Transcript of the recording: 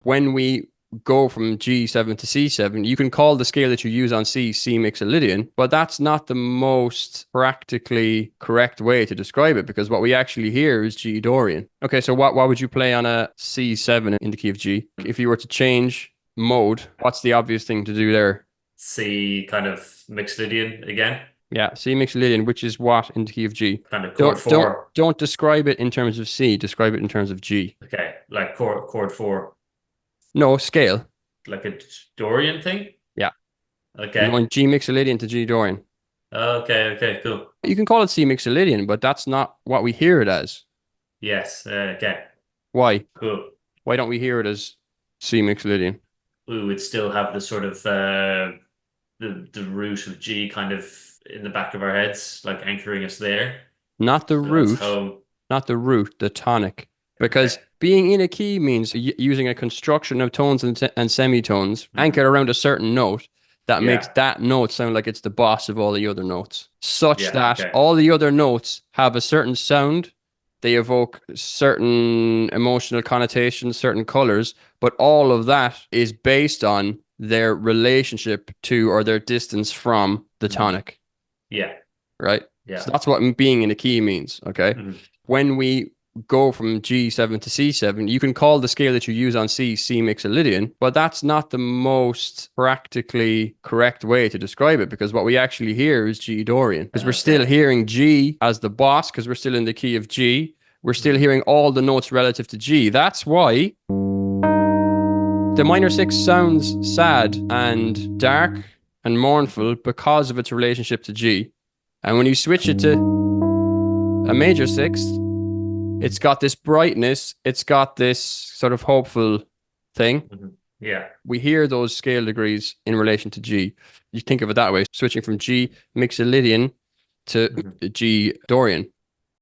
When we go from G7 to C7, you can call the scale that you use on C mixolydian, but that's not the most practically correct way to describe it, because what we actually hear is G Dorian. Okay, so what would you play on a C7 in the key of G? If you were to change mode, what's the obvious thing to do there? C kind of Mixolydian again, Yeah, C mixolydian, which is what in the key of G? kind of chord Don't four. don't describe it in terms of C, describe it in terms of G. Okay, like chord four, No, scale. like a Dorian thing. Yeah. You're Okay, going G mixolydian to G Dorian. okay, cool. You can call it C mixolydian, but that's not what we hear it as. Yes, okay, Why? cool. Why don't we hear it as C mixolydian? We would still have the sort of the root of G kind of in the back of our heads, like anchoring us there. Not the So that's root, home. not the root, the tonic. Because Okay. being in a key means using a construction of tones and semitones Hmm. anchored around a certain note that makes Yeah. that note sound like it's the boss of all the other notes, such Yeah. that Okay. all the other notes have a certain sound. They evoke certain emotional connotations, certain colors, but all of that is based on their relationship to or their distance from the Hmm. tonic, Yeah. right? So Yeah. that's what being in a key means, okay? Hmm. When we go from G7 to C7, you can call the scale that you use on C mixolydian, but that's not the most practically correct way to describe it, because what we actually hear is G Dorian. Because we're still Okay. hearing G as the boss, because we're still in the key of G. We're still Hmm. hearing all the notes relative to G. That's why the minor six sounds sad and dark and Hmm. mournful because of its relationship to G. And when you switch it to a major sixth, it's got this brightness, it's got this sort of hopeful thing. Hmm. Yeah. We hear those scale degrees in relation to G. You think of it that way, switching from G mixolydian to Hmm. G Dorian.